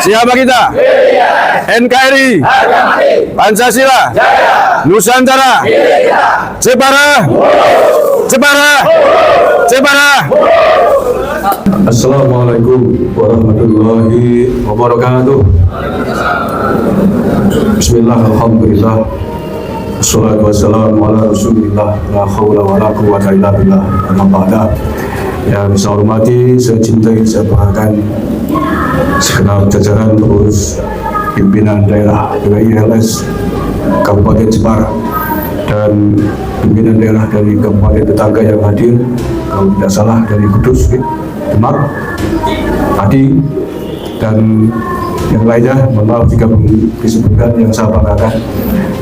Siapa kita? NKRI, Pancasila, Nusantara, Jepara, Jepara, Jepara. Assalamualaikum warahmatullahi wabarakatuh. Bismillah, alhamdulillah, assalatu wassalamu ala rasulillah, la hawla wa la quwwata illa billah, amma ba'da. Yang saya hormati, saya cintai, saya banggakan segenap jajaran pengurus pimpinan daerah PWILS Kabupaten Jepara dan pimpinan daerah dari kabupaten tetangga yang hadir, kalau tidak salah dari Kudus, Demak, Padi, dan yang lainnya. Mohon maaf jika belum disebutkan yang saya banggakan,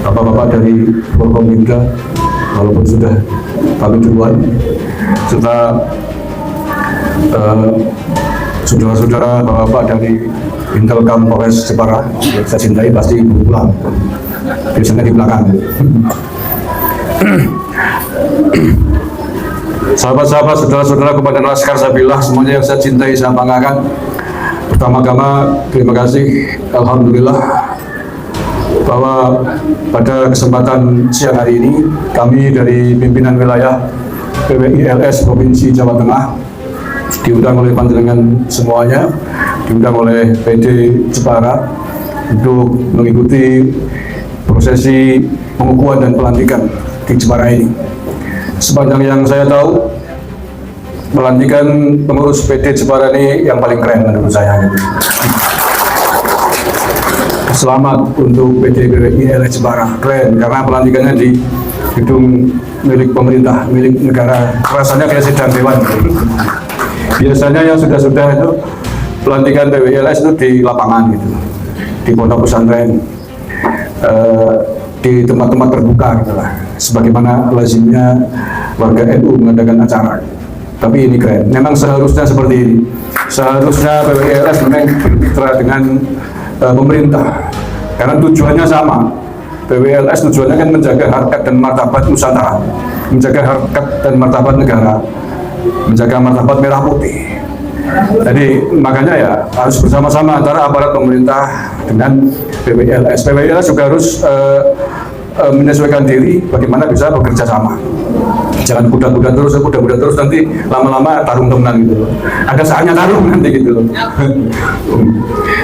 bapak-bapak dari Forkominda walaupun sudah kami duluan, serta saudara-saudara bapak-bapak dari Intelkam Polres Jepara yang saya cintai, pasti pulang biasanya di belakang. Sahabat-sahabat, saudara-saudara Komandan Laskar Sabillah semuanya yang saya cintai, saya banggakan. Pertama-tama terima kasih, alhamdulillah, bahwa pada kesempatan siang hari ini kami dari pimpinan wilayah PWILS Provinsi Jawa Tengah diundang oleh panjenengan semuanya, diundang oleh PD Jepara untuk mengikuti prosesi pengukuhan dan pelantikan di Jepara ini. Sepanjang yang saya tahu, pelantikan pengurus PD Jepara ini yang paling keren menurut saya. Selamat untuk PD PWILS Jepara, keren karena pelantikannya di gedung milik pemerintah, milik negara. Rasanya kayak sidang dewan. Biasanya yang sudah-sudah itu pelantikan PWILS itu di lapangan gitu, di pondok pesantren, di tempat-tempat terbuka gitu lah, sebagaimana lazimnya warga NU mengadakan acara. Tapi ini keren, memang seharusnya seperti ini. Seharusnya PWILS memang bermitra dengan pemerintah, karena tujuannya sama. PWILS tujuannya kan menjaga harkat dan martabat Nusantara, menjaga harkat dan martabat negara, menjaga martabat merah putih. Jadi makanya ya harus bersama-sama antara aparat pemerintah dengan PWILS. PWILS juga harus menyesuaikan diri bagaimana bisa bekerja sama. Jangan kuda-kuda terus nanti lama-lama tarung temenan gitu loh. Ada saatnya tarung nanti gitu loh.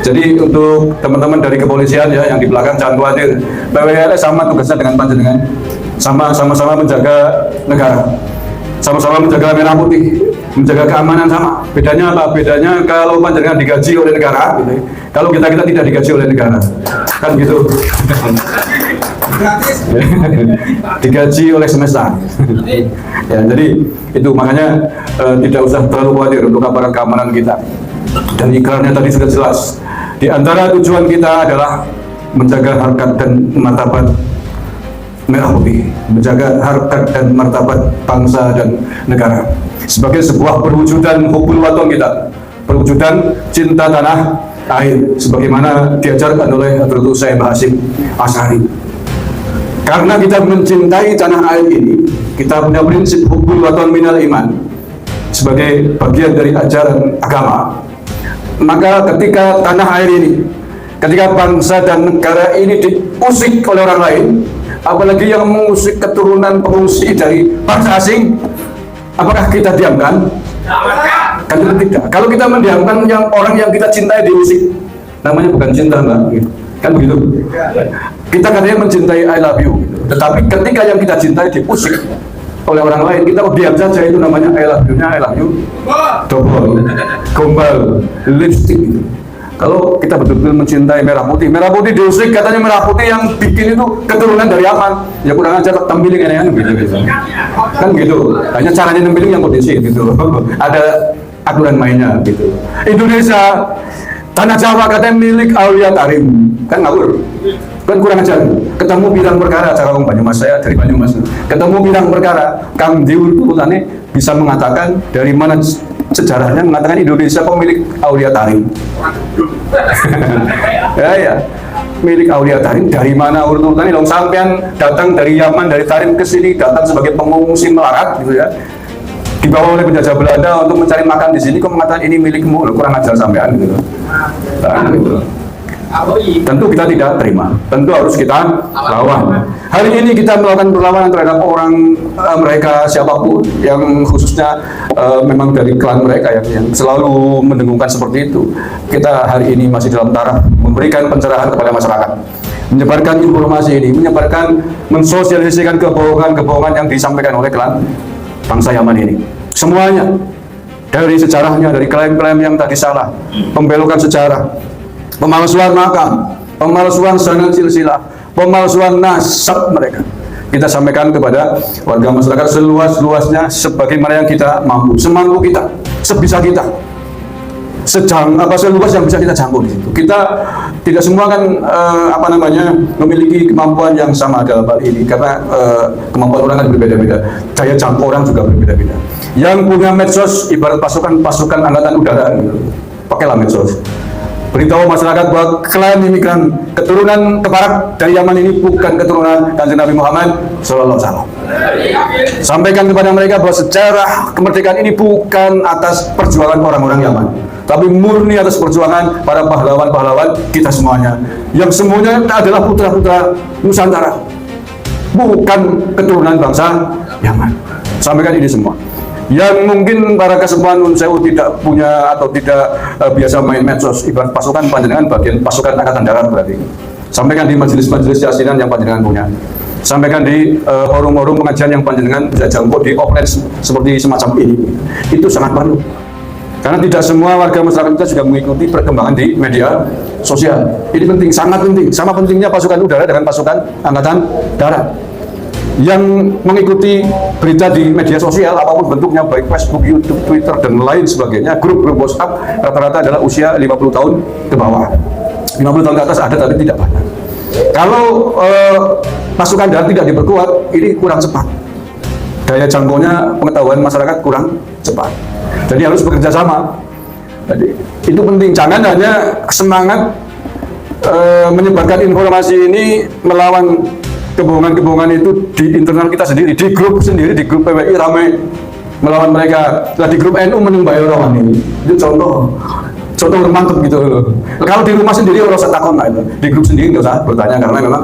Jadi untuk teman-teman dari kepolisian ya yang di belakang jangan khawatir. PWILS sama tugasnya dengan panjenengan. Sama-sama menjaga negara. Sama-sama menjaga merah putih, menjaga keamanan sama. Bedanya apa? Bedanya kalau panjenengan digaji oleh negara, gitu. Kalau kita tidak digaji oleh negara, kan gitu. Digaji oleh semesta. Ya, jadi itu makanya tidak usah terlalu khawatir untuk aparat keamanan kita. Dan ikrarnya tadi sudah jelas. Di antara tujuan kita adalah menjaga harkat dan martabat merah putih, menjaga harkat dan martabat bangsa dan negara sebagai sebuah perwujudan hubul waton kita, perwujudan cinta tanah air sebagaimana diajarkan oleh Hadratul Syekh Hasyim Asy'ari. Karena kita mencintai tanah air ini, kita punya prinsip hubul waton minal iman sebagai bagian dari ajaran agama. Maka ketika tanah air ini, ketika bangsa dan negara ini diusik oleh orang lain, apalagi yang mengusik keturunan pengungsi dari bangsa asing, apakah kita diamkan? Kan tidak. Kalau kita mendiamkan yang orang yang kita cintai diusik, namanya bukan cinta, Mbak. Kan begitu. Kita katanya mencintai I love you, tetapi ketika yang kita cintai diusik oleh orang lain, kita diam saja, itu namanya I love you-nya I love you double, gombal, lipstick gitu. Kalau kita betul-betul mencintai merah putih diusik, katanya merah putih yang bikin itu keturunan dari aman, ya kurang ajar tembiling gitu. Kan gitu, hanya caranya tembiling yang kondisi gitu. Ada aturan mainnya gitu. Indonesia, tanah Jawa katanya milik Aulia Tarim, kan ngawur, kan kurang ajar. Ketemu bidang perkara, cara orang Banyumas, saya dari Banyumas, ketemu bidang perkara, Kang Diur urutannya bisa mengatakan dari mana sejarahnya mengatakan Indonesia pemilik Aulia Tarim. ya milik Aulia Tarim, dari mana urutannya dong? Sampean datang dari Yaman, dari Tarim ke sini, datang sebagai pengungsi melarat gitu ya, dibawa oleh penjajah Belanda untuk mencari makan di sini, kok mengatakan ini milikmu, kurang ajar sampean gitu. Nah, gitu. Tentu kita tidak terima, tentu harus kita lawan. Hari ini kita melakukan perlawanan terhadap orang mereka siapapun yang khususnya memang dari klan mereka yang selalu mendengungkan seperti itu. Kita hari ini masih dalam taraf memberikan pencerahan kepada masyarakat, menyebarkan informasi ini, mensosialisasikan kebohongan-kebohongan yang disampaikan oleh klan bangsa Yaman ini. Semuanya, dari sejarahnya, dari klaim-klaim yang tadi salah, pembelokan sejarah, pemalsuan makam, pemalsuan sanad silsilah, pemalsuan nasab mereka. Kita sampaikan kepada warga masyarakat seluas-luasnya sebagaimana yang kita mampu, semampu kita, sebisa kita. Seluas yang bisa kita jangkau di situ. Kita tidak semua kan memiliki kemampuan yang sama dalam hal ini, karena kemampuan orang kan berbeda-beda, daya jangkau orang juga berbeda-beda. Yang punya medsos ibarat pasukan angkatan udara, gitu. Pakailah medsos. Beritahu masyarakat bahwa klan imigran keturunan kebarat dari Yaman ini bukan keturunan Kanjeng Nabi Muhammad Sallallahu Alaihi Wasallam. Sampaikan kepada mereka bahwa sejarah kemerdekaan ini bukan atas perjuangan orang-orang Yaman, tapi murni atas perjuangan para pahlawan-pahlawan kita semuanya, yang semuanya adalah putra-putra Nusantara, bukan keturunan bangsa Yaman. Sampaikan ini semua. Yang mungkin para kesepuhan Nun Sewu tidak punya atau tidak biasa main medsos, ibarat pasukan panjenengan bagian pasukan angkatan darat berarti. Sampaikan di majelis-majelis yasinan yang panjenengan punya. Sampaikan di forum-forum pengajian yang panjenengan bisa jangkau di offline seperti semacam ini. Itu sangat perlu. Karena tidak semua warga masyarakat kita juga mengikuti perkembangan di media sosial. Ini penting, sangat penting. Sama pentingnya pasukan udara dengan pasukan angkatan darat. Yang mengikuti berita di media sosial apapun bentuknya, baik Facebook, YouTube, Twitter, dan lain sebagainya, grup-grup WhatsApp rata-rata adalah usia 50 tahun ke bawah. 50 tahun ke atas ada tapi tidak banyak. Kalau pasukan darat tidak diperkuat, ini kurang cepat. Daya jangkaunya pengetahuan masyarakat kurang cepat. Jadi harus bekerja sama. Jadi itu penting. Jangan hanya semangat menyebarkan informasi ini melawan kebohongan-kebohongan itu di internal kita sendiri, di grup PWI ramai melawan mereka. Lah di grup NU menung Mbak Rawan ini. Itu contoh mantap gitu loh. Kalau di rumah sendiri orang usah takon lah itu. Di grup sendiri nggak usah bertanya karena memang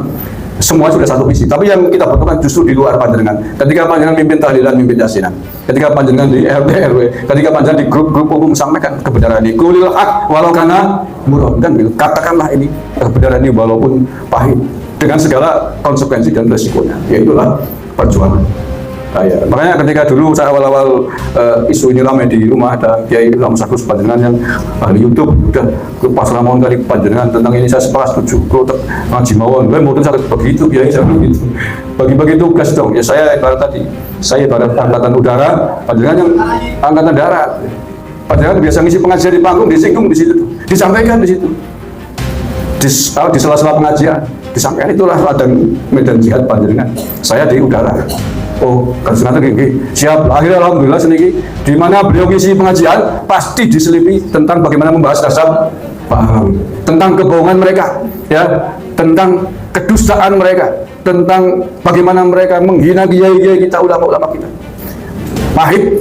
semua sudah satu visi. Tapi yang kita butuhkan justru di luar panjenengan. Ketika panjenengan mimpin tahlilan, mimpin yasinan, ketika panjenengan di RT RW, ketika panjenengan di grup-grup umum sampaikan kebenaran ini. Qulil haq walau kana murran, kan gitu. Katakanlah ini kebenaran ini walaupun pahit, dengan segala konsekuensi dan resikonya. Ya itulah perjuangan. Ya. Makanya ketika dulu saya awal-awal isu ini ramai di rumah, ada Kiai Ilham Sakus panjenengan yang ahli YouTube, udah ke pas ramon kali panjenengan tentang ini saya setuju, kalau ngaji mawon, gue mau sakit begitu, Kiai saya begitu, bagi-bagi tugas dong. Ya saya ibarat tadi, saya ibarat angkatan udara, panjenengan yang angkatan darat, panjenengan biasa ngisi pengajian di panggung, disinggung di situ, disampaikan di situ, di sela-sela pengajian, disampaikan itulah ladang medan jihad panjenengan. Saya di udara. Oh, kan gini, siap. Akhirnya alhamdulillah seniki di mana beliau ngisi pengajian pasti diselipi tentang bagaimana membahas dasar paham, tentang kebohongan mereka, ya, tentang kedustaan mereka, tentang bagaimana mereka menghina kiai-kiai kita, ulama-ulama kita.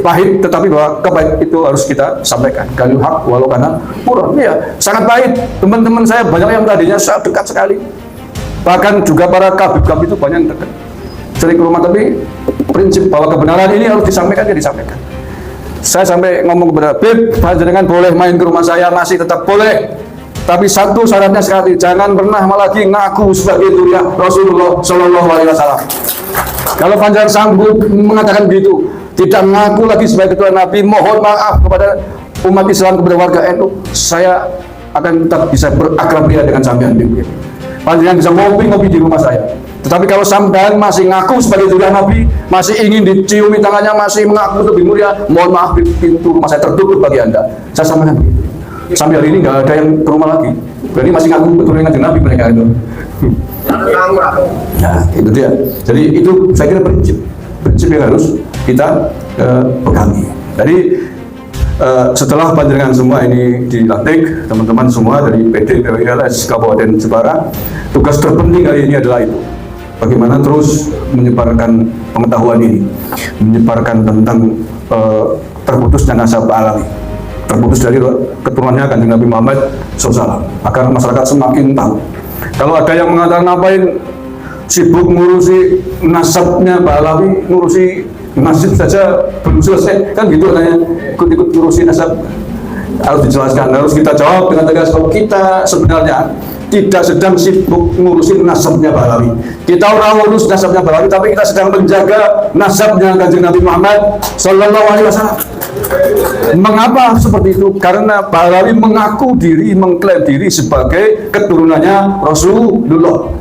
Pahit, tetapi bahwa kebaikan itu harus kita sampaikan. Kalil haq walau kana murran. Ya, sangat pahit. Teman-teman saya banyak yang tadinya sangat dekat sekali. Bahkan juga para kabib-kabib itu banyak yang dekat. Sering ke rumah, tapi prinsip bahwa kebenaran ini harus disampaikan, ya disampaikan. Saya sampai ngomong kepada Bib, panjenengan boleh main ke rumah saya, masih tetap boleh. Tapi satu syaratnya sekali, jangan pernah lagi ngaku sebagai duriah Rasulullah Shallallahu Alaihi Wasallam. Kalau panjenengan sanggup mengatakan begitu, tidak ngaku lagi sebagai ketua Nabi, mohon maaf kepada umat Islam, kepada warga NU, saya akan tetap bisa berakrab dengan sampean Bib. Panjenengan bisa ngopi di rumah saya. Tetapi kalau sampean masih ngaku sebagai duriah Nabi, masih ingin diciumi tangannya, masih mengaku lebih mulia, mohon maaf, pintu rumah saya tertutup bagi Anda. Saya sampaikan begitu. Sampai hari ini nggak ada yang ke rumah lagi. Berarti masih ngaku betul dengan Nabi mereka itu. Ya, itu dia. Jadi itu saya kira prinsip yang harus kita pegangi. Jadi setelah panjenengan semua ini dilantik, teman-teman semua dari PD PWLS Kabupaten Jepara, tugas terpenting hari ini adalah itu. Bagaimana terus menyebarkan pengetahuan ini, menyebarkan tentang terputusnya nasab Alawi, terputus dari keturunannya Kanjeng Nabi Muhammad SAW, agar masyarakat semakin tahu. Kalau ada yang mengatakan ngapain sibuk ngurusi nasabnya Pak Alawi, ngurusi nasib saja belum selesai, kan gitu katanya, ikut-ikut ngurusi nasab. Harus dijelaskan, harus kita jawab dengan tegas kalau kita sebenarnya tidak sedang sibuk ngurusin nasabnya Pak Alawi. Kita orang ngurus nasabnya Pak Alawi, tapi kita sedang menjaga nasabnya Kanjeng Nabi Muhammad Sallallahu Alaihi Wasallam. Mengapa seperti itu? Karena Pak Alawi mengaku diri, mengklaim diri sebagai keturunannya Rasulullah.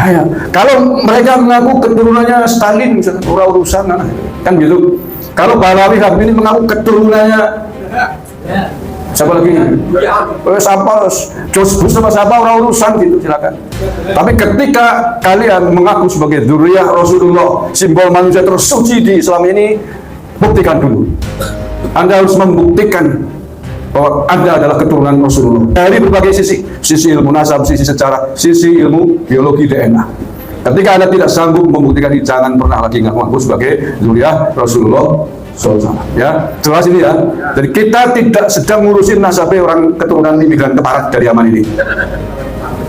Ayo, kalau mereka mengaku keturunannya Stalin, misalnya, urusan kan gitu. Kalau Pak Alawi ini mengaku keturunannya siapa lagi? Siapa? George Bush sama siapa, orang urusan gitu, silakan. Tapi ketika kalian mengaku sebagai dzurriyyah Rasulullah, simbol manusia tersuci di Islam ini, buktikan dulu. Anda harus membuktikan bahwa Anda adalah keturunan Rasulullah dari berbagai sisi ilmu nasab, sisi sejarah, sisi ilmu biologi DNA. Ketika Anda tidak sanggup membuktikan ini, jangan pernah lagi ngaku sebagai dzurriyyah Rasulullah. Ya, jelas ini ya. Jadi kita tidak sedang ngurusin nasabnya orang keturunan imigran keparat dari Yaman ini.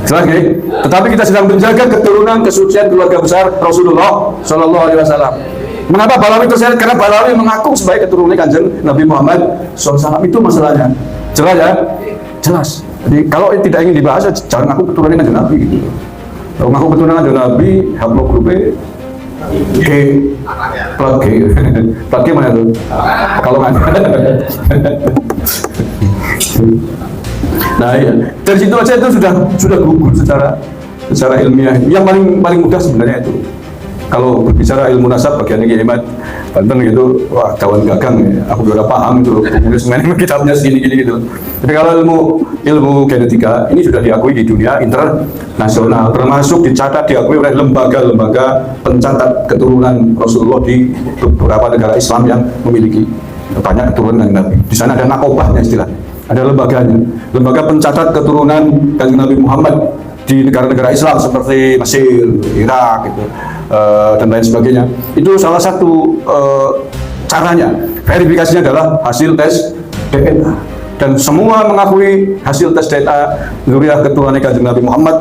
Jelas ya? Tetapi kita sedang menjaga keturunan kesucian keluarga besar Rasulullah Shallallahu Alaihi Wasallam. Mengapa Balawi terseret? Karena Balawi mengaku sebagai keturunan Kanjeng Nabi Muhammad SAW. Itu masalahnya. Jelas ya? Jelas. Jadi kalau tidak ingin dibahas, jangan ngaku keturunan Kanjeng Nabi gitu. Kalau ngaku keturunan Kanjeng Nabi, haplogrupe G, plat G mana tuh? Kalau nggak nah ya, dari situ aja itu sudah gugur secara ilmiah. Yang paling mudah sebenarnya itu. Kalau berbicara ilmu nasab bagian Kiai Ahmad Banten gitu, wah kawan gagang ya. Aku udah paham itu, sebenarnya kitabnya segini gitu. Tapi kalau ilmu genetika ini sudah diakui di dunia internasional, termasuk dicatat diakui oleh lembaga-lembaga pencatat keturunan Rasulullah di beberapa negara Islam yang memiliki banyak keturunan Nabi. Di sana ada nakobahnya istilah, ada lembaganya, lembaga pencatat keturunan Kanjeng Nabi Muhammad di negara-negara Islam seperti Mesir, Irak, gitu, dan lain sebagainya. Itu salah satu caranya. Verifikasinya adalah hasil tes DNA. Dan semua mengakui hasil tes DNA dzurriyyah keturunan Kanjeng Nabi Muhammad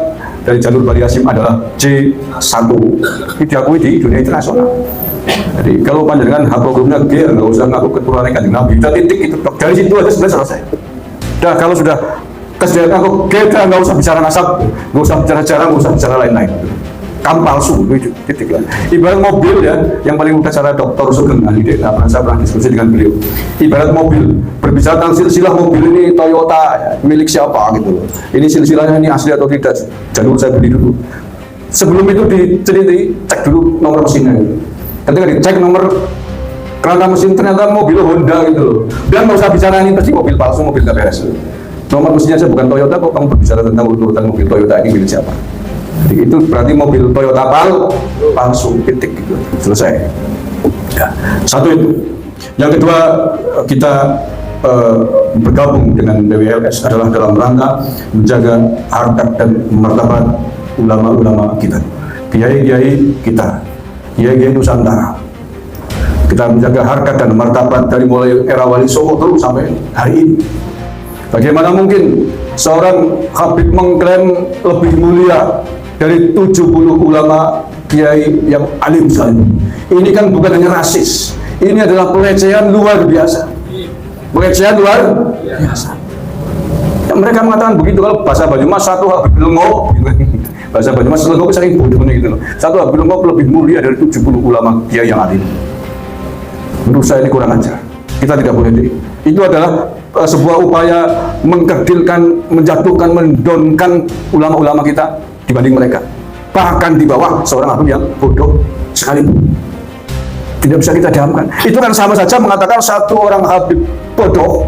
dari jalur Bani Hasyim adalah C1. Ini diakui di dunia internasional. Jadi kalau panjenengan haplogramnya G, nggak usah ngaku keturunan Kanjeng Nabi. Sudah titik itu. Dari situ aja sebenarnya selesai. Dah kalau sudah kesediaan aku, kita nggak usah bicara nasab, nggak usah bicara sejarah, nggak usah bicara lain-lain. Kamu palsu, itu titik lah. Ibarat mobil ya, yang paling mudah cara Dr. Sugeng ahli DNA, saya pernah diskusi dengan beliau. Ibarat mobil, berbicara tentang silsilah mobil ini Toyota, ya, milik siapa gitu. Ini silsilahnya ini asli atau tidak, jalur saya beli dulu. Sebelum itu diteliti, cek dulu nomor mesinnya. Ketika dicek nomor kerangka mesin, ternyata mobil Honda gitu loh. Dan nggak usah bicara ini pasti mobil palsu, mobil nggak beres. Nomor mesinnya saya bukan Toyota, kok kamu berbicara tentang urutan mobil Toyota ini milik siapa? Jadi itu berarti mobil Toyota palsu, titik gitu, selesai. Ya, satu itu. Yang kedua, kita bergabung dengan DWLS adalah dalam rangka menjaga harkat dan martabat ulama-ulama kita, kiai-kiai kita, kiai-kiai Nusantara. Kita menjaga harkat dan martabat dari mulai era Wali Songo terus sampai hari ini. Bagaimana mungkin seorang Habib mengklaim lebih mulia dari 70 ulama kiai yang alim sekali? Ini kan bukan hanya rasis, ini adalah pelecehan luar biasa. Pelecehan luar biasa. Ya, mereka mengatakan begitu. Kalau bahasa Banyumas, satu Habib Lengo, bahasa Banyumas Lengo saking bodohnya gitu loh. Satu Habib Lengo lebih mulia dari 70 ulama kiai yang alim. Menurut saya ini kurang ajar. Kita tidak boleh itu adalah sebuah upaya mengkerdilkan, menjatuhkan, mendonkan ulama-ulama kita dibanding mereka. Bahkan di bawah seorang Habib yang bodoh sekalipun. Tidak bisa kita diamkan. Itu kan sama saja mengatakan satu orang Habib bodoh,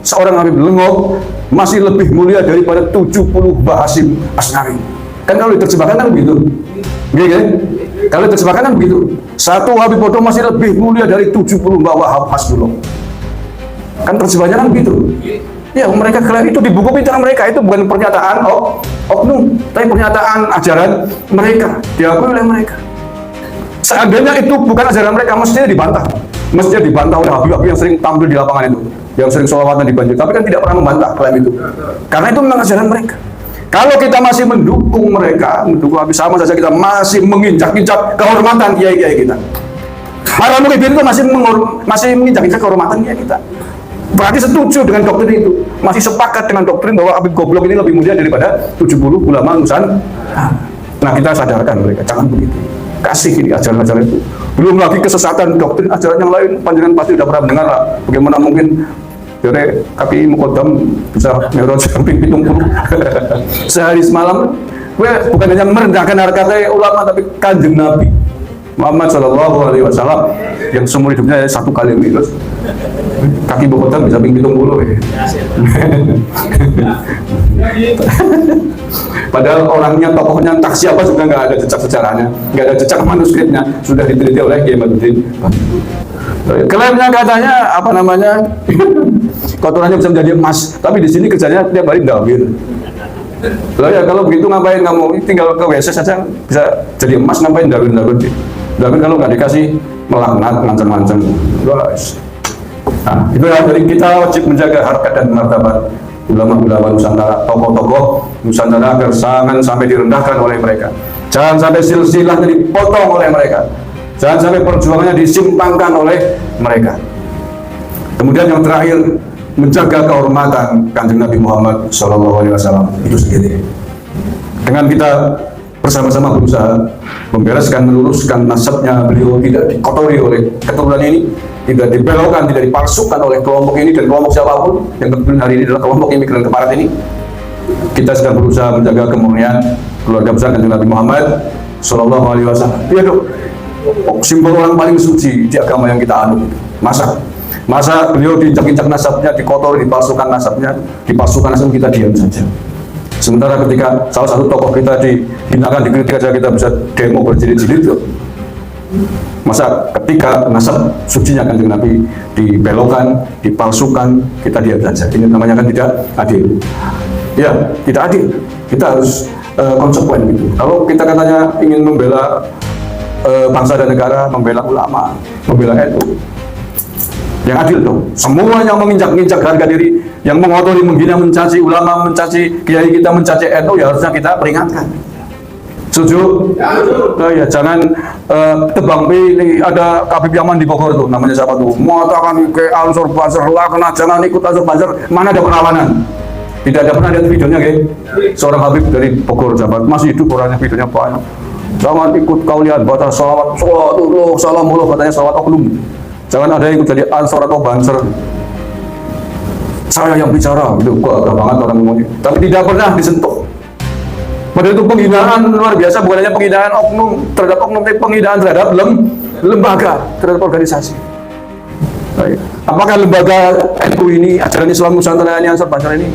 seorang Habib Lengo masih lebih mulia daripada 70 Mbah Hasyim As'ari. Kan kalau diterjemahkan kan begitu. Gitu. Kalau diterjemahkan kan begitu. Satu Habib bodoh masih lebih mulia dari 70 Mbah Wahab Hasbullah. Kan terjemahnya kan begitu. Ya, mereka klaim itu di buku pintar mereka, itu bukan pernyataan oknum, tapi pernyataan ajaran mereka, diakui oleh mereka. Seandainya itu bukan ajaran mereka, mestinya dibantah. Mestinya dibantah oleh habib-habib yang sering tampil di lapangan itu, yang sering sholawatan di banjir, tapi kan tidak pernah membantah klaim itu, karena itu memang ajaran mereka. Kalau kita masih mendukung mereka, mendukung habis, sama saja kita masih menginjak-injak kehormatan kiai-kiai kita. Para muridin itu masih menginjak-injak kehormatan kiai kita. Berarti setuju dengan doktrin itu, masih sepakat dengan doktrin bahwa Habib Goblok ini lebih mulia daripada 70 ulama Nusantara. Nah, kita sadarkan mereka, jangan begitu. Kasih ini ajaran-ajaran itu. Belum lagi kesesatan doktrin ajaran yang lain, panjenengan pasti sudah pernah mendengar lah. Bagaimana mungkin dari kaki mukodam bisa merot sampai 70 sehari semalam. Gue bukan hanya merendahkan harkat ulama, tapi Kanjeng Nabi Muhammad SAW yang seumur hidupnya satu kali virus kaki mukodam bisa sampai 70 Padahal orangnya, tokohnya, entah siapa juga nggak ada jejak sejarahnya, nggak ada jejak manuskripnya, sudah diteliti oleh Kiai Madudin. Klaimnya katanya apa namanya kotorannya bisa menjadi emas, tapi di sini kerjanya tiap hari ndawir. Lah ya kalau begitu ngapain kamu? Tinggal ke WC saja bisa jadi emas, ngapain ndawir-ndawir? Ndawir kalau nggak dikasih melaknat, ngancam-ngancam. Nah, itu ya, jadi kita wajib menjaga harkat dan martabat ulama-ulama Nusantara, tokoh-tokoh Nusantara agar jangan sampai direndahkan oleh mereka, jangan sampai silsilahnya dipotong oleh mereka, jangan sampai perjuangannya disimpangkan oleh mereka. Kemudian yang terakhir, menjaga kehormatan Kanjeng Nabi Muhammad SAW itu sendiri. Dengan kita bersama-sama berusaha membereskan, meluruskan nasabnya beliau, tidak dikotori oleh keturunan ini, tidak dibelokkan, tidak dipalsukan oleh kelompok ini dan kelompok siapapun yang kebetulan hari ini adalah kelompok imigran keparat ini. Kita sedang berusaha menjaga kemurnian keluarga besar Kanjeng Nabi Muhammad SAW. Iya dong, simbol orang paling suci di agama yang kita anut. Masa beliau diinjak-injak nasabnya, dikotori, dipalsukan nasabnya, kita diam saja. Sementara ketika salah satu tokoh kita dihinakan, dikritik saja kita bisa demo berjilid-jilid tuh. Masa ketika nasab sucinya Kanjeng Nabi dibelokkan, dipalsukan, kita diam saja. Ini namanya kan tidak adil. Ya, tidak adil. Kita harus konsekuen gitu. Kalau kita katanya ingin membela bangsa dan negara, membela ulama, membela NU, yang adil dong. Semua yang menginjak-injak harga diri, yang mengotori, menghina, mencaci ulama, mencaci kiai kita, mencaci NU, ya harusnya kita peringatkan. Setuju? Ya, jangan tebang pilih. Ada Habib Yaman di Bogor tuh, namanya siapa tuh? Mengatakan ke Ansor Banser, laknat, jangan ikut Ansor Banser. Mana ada perlawanan? Tidak ada, pernah lihat videonya, guys? Seorang Habib dari Bogor, sahabat, masih hidup orangnya, videonya banyak. Jangan ikut kau lihat baca salawat, salamullah, katanya salawat oknum. Jangan ada yang ikut jadi Ansor atau Banser. Saya yang bicara, itu gagah banget orang ngomongnya. Tapi tidak pernah disentuh. Padahal itu penghinaan luar biasa, bukan hanya penghinaan oknum terhadap oknum, tapi penghinaan terhadap lembaga, terhadap organisasi. Baik. Apakah lembaga NU ini, ajaran Islam Nusantara ini, Ansor Banser ini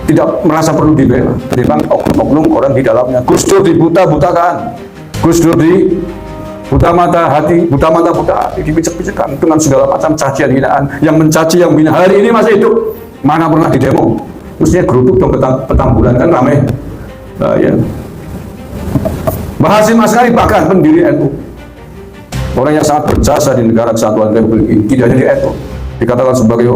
tidak merasa perlu dibela? Ketimbang oknum-oknum orang di dalamnya. Gus Dur dibuta-butakan, Gus Dur buta mata hati, buta mata buta hati, dipicek-picekkan dengan segala macam cacian hinaan. Yang mencaci, yang menghina, hari ini masih hidup, mana pernah di demo? Mestinya geruduk dong, petang bulan kan ramai. Ya. Mbah Hasyim Asy'ari bahkan pendiri NU, orang yang sangat berjasa di negara kesatuan Republik ini, tidak hanya di NU, dikatakan sebagai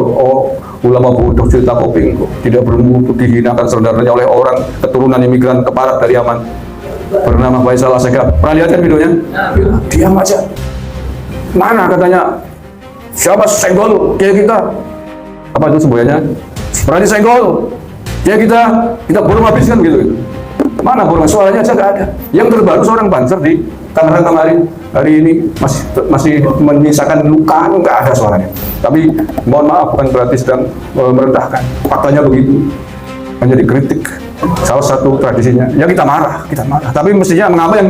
ulama bodoh cerita koping, tidak bermutu, dihinakan serendah-rendahnya oleh orang keturunan imigran keparat dari Yaman bernama Faisal Asegaf. Pernah lihat kan videonya? Diam aja. Mana katanya siapa senggol kiai kita? Apa itu sebuahnya? Berani senggol kiai kita belum habis kan gitu. Mana burung, suaranya aja nggak ada. Yang terbaru seorang Banser di Tangerang kemarin, hari ini masih menyisakan luka, nggak ada suaranya. Tapi mohon maaf, bukan berarti sedang merendahkan. Faktanya begitu, hanya dikritik. Salah satu tradisinya, ya kita marah. Tapi mestinya mengapa yang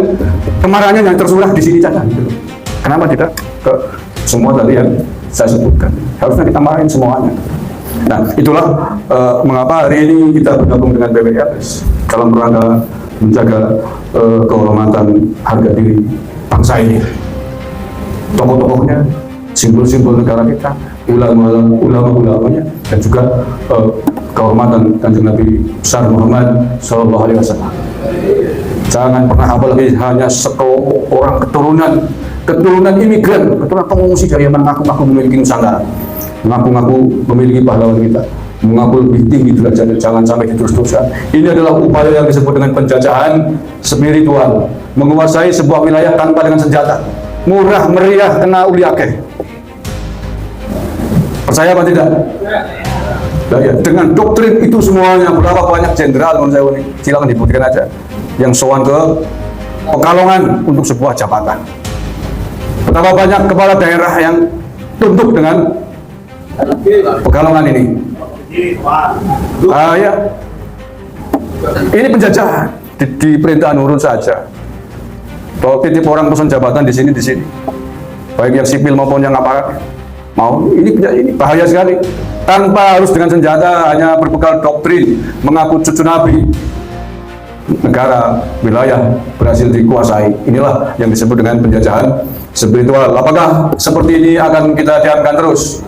kemarahannya yang tersurat di sini saja? Gitu. Kenapa tidak ke semua tadi yang saya sebutkan? Harusnya kita marahin semuanya. Nah, itulah mengapa hari ini kita bergabung dengan BWRS dalam rangka menjaga kehormatan harga diri bangsa ini. Tokoh-tokohnya, simbol-simbol negara kita, ulama-ulamanya, dan juga kehormatan Kanjeng Nabi besar Muhammad SAW. Jangan pernah apalagi hanya sekelompok orang keturunan keturunan imigran, keturunan pengungsi dari Yaman mengaku memiliki Nusantara, mengaku memiliki pahlawan kita, mengaku lebih tinggi derajatnya, jangan sampai diterus-teruskan. Ini adalah upaya yang disebut dengan penjajahan spiritual, menguasai sebuah wilayah tanpa dengan senjata, murah meriah kena uli akeh. Percaya apa tidak? Nah, ya, dengan doktrin itu semuanya, berapa banyak jenderal menurut saya ini, silakan dibuktikan aja, yang sowan ke Pekalongan untuk sebuah jabatan. Betapa banyak kepala daerah yang tunduk dengan Pekalongan ini. Ya. Ini penjajahan di perintahan urut saja. Kalau titip orang pesan jabatan di sini, baik yang sipil maupun yang aparat, mau ini bahaya sekali. Tanpa harus dengan senjata, hanya berbekal doktrin, mengaku cucu Nabi, negara, wilayah berhasil dikuasai. Inilah yang disebut dengan penjajahan spiritual. Apakah seperti ini akan kita diamkan terus?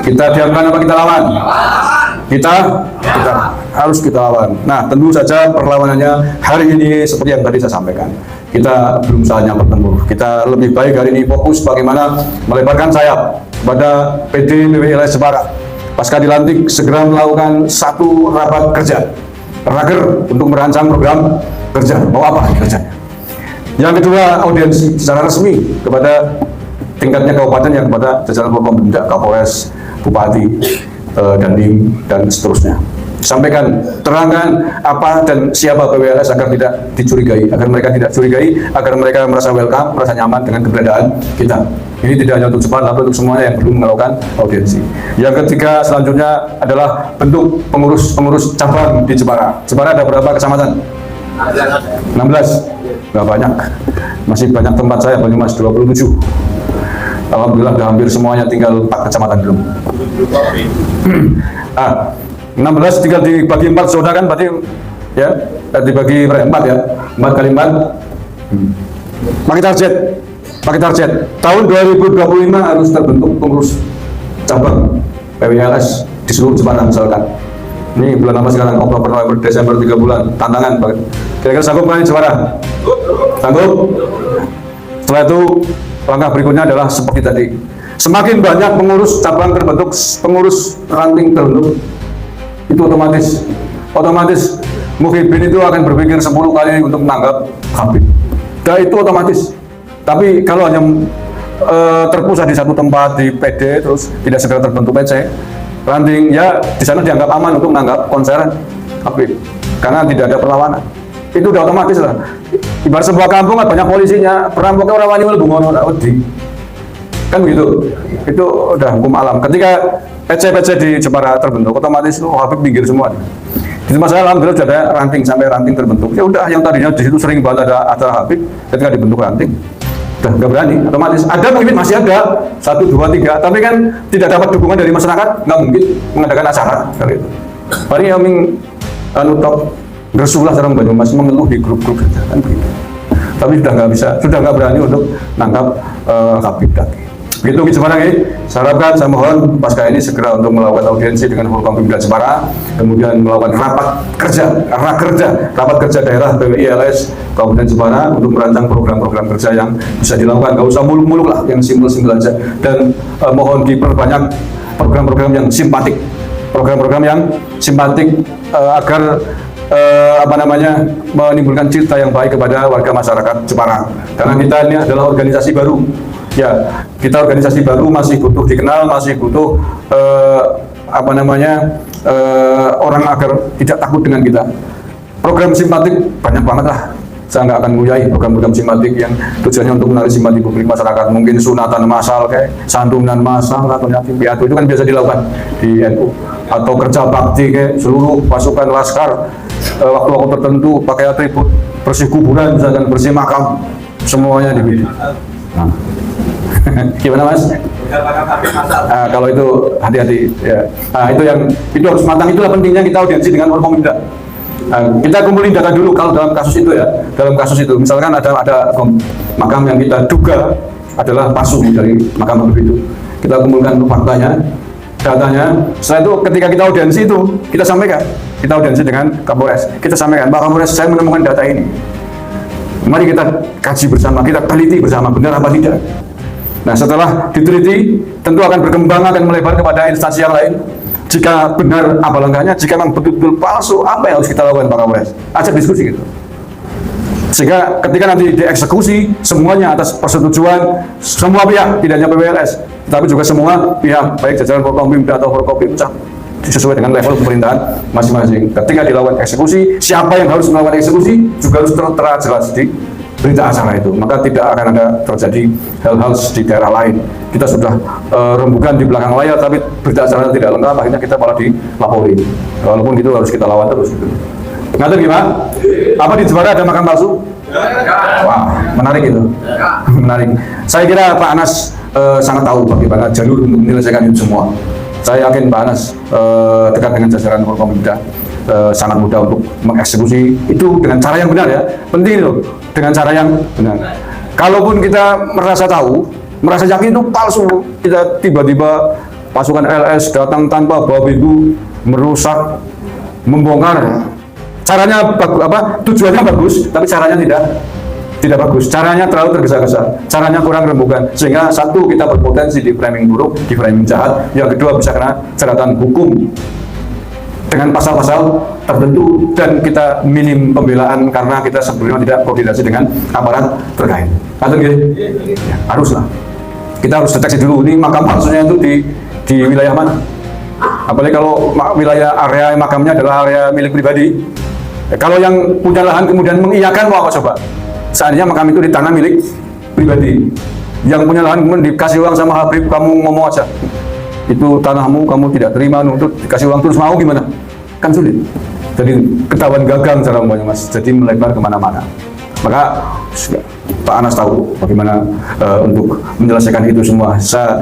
Kita diamkan apa kita lawan? Kita harus kita lawan. Nah, tentu saja perlawanannya hari ini seperti yang tadi saya sampaikan. Kita belum saatnya bertempur. Kita lebih baik hari ini fokus bagaimana melebarkan sayap pada PD PWLS Jepara. Pasca dilantik segera melakukan satu rapat kerja, raker untuk merancang program kerja. Mau apa kerjanya? Yang kedua, audiensi secara resmi kepada tingkatnya kabupaten, yang kepada jajaran Forkompimda, Kapolres, Bupati, Dandim, dan seterusnya. Sampaikan, terangkan apa dan siapa PWLS agar tidak dicurigai, agar mereka tidak curigai, agar mereka merasa welcome, merasa nyaman dengan keberadaan kita. Ini tidak hanya untuk Jepara, tapi untuk semuanya yang perlu melakukan audiensi. Yang ketiga, selanjutnya adalah bentuk pengurus cabang di Jepara. Jepara ada berapa kecamatan? 16. Nggak banyak. Masih banyak tempat saya, Banyumas 27. Alhamdulillah sudah hampir semuanya, tinggal 4 kecamatan belum. 16 tinggal dibagi 4 zona kan, berarti ya dibagi 4 ya, 4 kali 4. Pakai target tahun 2025 harus terbentuk pengurus cabang PWLS di seluruh Jepara misalkan. Ini bulan apa sekarang? Oktober, November, Desember, 3 bulan. Tantangan. Kira-kira sanggup kan Jepara? Sanggup? Setelah itu langkah berikutnya adalah seperti tadi. Semakin banyak pengurus cabang terbentuk, pengurus ranting terbentuk, itu otomatis Muhyiddin itu akan berpikir 10 kali untuk menanggap Habib. Dan itu otomatis. Tapi kalau hanya terpusat di satu tempat di PD terus tidak segera terbentuk PC ranting, ya di sana dianggap aman untuk menanggap konser Habib karena tidak ada perlawanan. Itu udah otomatis lah. Ibarat sebuah kampung banyak polisinya, perampoknya orang wani bungono kan begitu. Itu udah hukum alam. Ketika PC di Jepara terbentuk, otomatis Habib pinggir semua. Di masalah alhamdulillah sudah ada ranting, sampai ranting terbentuk. Ya udah, yang tadinya di situ sering banget ada acara Habib, ketika dibentuk ranting, udah nggak berani, otomatis. Ada mungkin masih ada 1, 2, 3, tapi kan tidak dapat dukungan dari masyarakat, nggak mungkin mengadakan acara kali itu. Paling yang top gersulah dalam Banyumas mengeluh di grup-grup saja kan begitu. Tapi sudah nggak bisa, sudah nggak berani untuk nangkap Habib lagi. Begitu Jepara ini, saya harapkan, saya mohon pasca ini segera untuk melakukan audiensi dengan Forkompimda Jepara, kemudian melakukan rapat kerja daerah PWLS Kabupaten Jepara untuk merancang program-program kerja yang bisa dilakukan, nggak usah muluk-muluk lah, yang simpel-simpel aja, dan mohon diperbanyak program-program yang simpatik, agar menimbulkan cita yang baik kepada warga masyarakat Jepara. Karena kita ini adalah organisasi baru. Ya, kita organisasi baru, masih butuh dikenal, masih butuh orang agar tidak takut dengan kita. Program simpatik banyak banget lah. Saya nggak akan nguyai program-program simpatik yang tujuannya untuk menarik simpati publik masyarakat. Mungkin sunatan massal, kayak santunan massal atau yatim piatu, itu kan biasa dilakukan di NU. Atau kerja bakti kayak seluruh pasukan laskar waktu-waktu tertentu pakai atribut bersih kuburan, misalkan bersih makam, semuanya dibidik. Nah. Gimana Mas? Kalau itu hati-hati ya. Itu harus matang, itulah pentingnya kita audiensi dengan Forkompimda. Kita kumpulin data dulu kalau dalam kasus itu ya. Dalam kasus itu misalkan ada makam yang kita duga adalah palsu dari makam Habib itu. Kita kumpulkan faktanya, datanya. Setelah itu ketika kita audiensi itu kita sampaikan. Kita audiensi dengan Kapolres. Kita sampaikan, Pak Kapolres, saya menemukan data ini. Mari kita kaji bersama, kita teliti bersama, benar apa tidak. Nah, setelah diteliti, tentu akan berkembang, akan melebar kepada instansi yang lain. Jika benar, apa langkahnya? Jika memang betul-betul palsu, apa yang harus kita lakukan, Pak Kapolres? Ajak diskusi gitu. Sehingga ketika nanti dieksekusi, semuanya atas persetujuan semua pihak, tidak hanya PWLS, tapi juga semua pihak, baik jajaran Forkompimda atau Forkopimda, sesuai dengan level pemerintahan masing-masing. Ketika dilakukan eksekusi, siapa yang harus melakukan eksekusi juga harus tertera jelas di berita acara itu. Maka tidak akan ada terjadi hal-hal di daerah lain. Kita sudah rembukan di belakang layar, tapi berita acara tidak lengkap, akhirnya kita malah dilapori. Walaupun itu harus kita lawan terus. Gitu. Ngerti gimana? Apa di Jepara ada makam palsu? Wah, menarik itu. Menarik. Saya kira Pak Anas sangat tahu bagaimana jalur untuk menyelesaikan itu semua. Saya yakin Pak Anas dekat dengan jajaran Forkompimda sangat mudah untuk mengeksekusi itu dengan cara yang benar ya. Penting loh, dengan cara yang benar. Kalaupun kita merasa tahu, merasa yakin itu palsu, kita tiba-tiba pasukan LS datang tanpa bawa begu, merusak, membongkar. Caranya tujuannya bagus, tapi caranya tidak bagus. Caranya terlalu tergesa-gesa, caranya kurang rembukan, sehingga satu, kita berpotensi di framing buruk, di framing jahat. Yang kedua, bisa kena jeratan hukum dengan pasal-pasal tertentu, dan kita minim pembelaan karena kita sebelumnya tidak koordinasi dengan aparat terkait. Atau gitu? Ya, haruslah. Kita harus deteksi dulu, ini makam palsunya itu di wilayah mana? Apalagi kalau wilayah area makamnya adalah area milik pribadi. Kalau yang punya lahan kemudian mengiyakan, mau apa coba? Seandainya makam itu di tanah milik pribadi, yang punya lahan kemudian dikasih uang sama Habib, kamu ngomong aja, itu tanahmu, kamu tidak terima, untuk dikasih uang terus mau gimana? Kan sulit. Jadi ketahuan gagang cara ngomongnya Mas, jadi melebar kemana-mana. Maka Pak Anas tahu bagaimana untuk menyelesaikan itu semua. Saya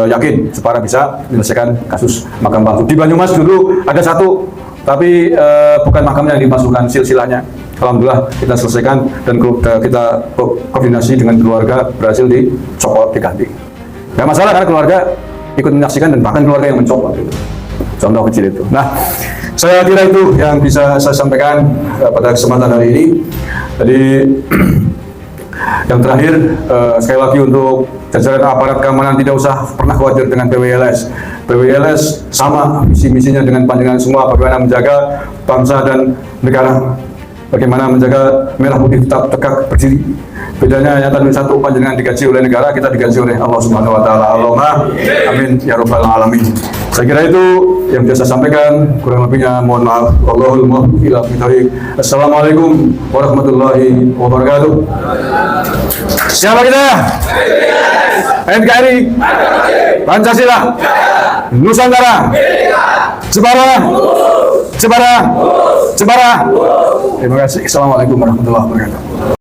yakin Jepara bisa menyelesaikan kasus makam palsu. Di Banyumas dulu ada satu, tapi bukan makamnya yang dimasukkan, silsilahnya. Alhamdulillah kita selesaikan, dan kita koordinasi dengan keluarga, berhasil dicopot, diganti. Gak masalah karena keluarga ikut menyaksikan, dan bahkan keluarga yang mencopot itu. Contoh kecil itu. Nah, saya kira itu yang bisa saya sampaikan pada kesempatan hari ini. Jadi yang terakhir, sekali lagi untuk jajaran aparat keamanan, tidak usah pernah khawatir dengan PWLS. PWLS sama visi-misinya dengan panjangan semua, bagaimana menjaga bangsa dan negara, bagaimana menjaga merah putih tetap tegak berdiri. Bedanya hanya tadi satu, panjangan digaji oleh negara, kita digaji oleh Allah Subhanahu wa taala. Allahumma amin ya rabbal alamin. Saya kira itu yang bisa saya sampaikan, kurang lebihnya mohon maaf. Wallahul muwaffiq ila aqwamit. Assalamualaikum warahmatullahi wabarakatuh. Siapa kita? NKRI, Pancasila, Nusantara, Jepara, Jepara, Jepara. Terima kasih. Assalamualaikum warahmatullahi wabarakatuh.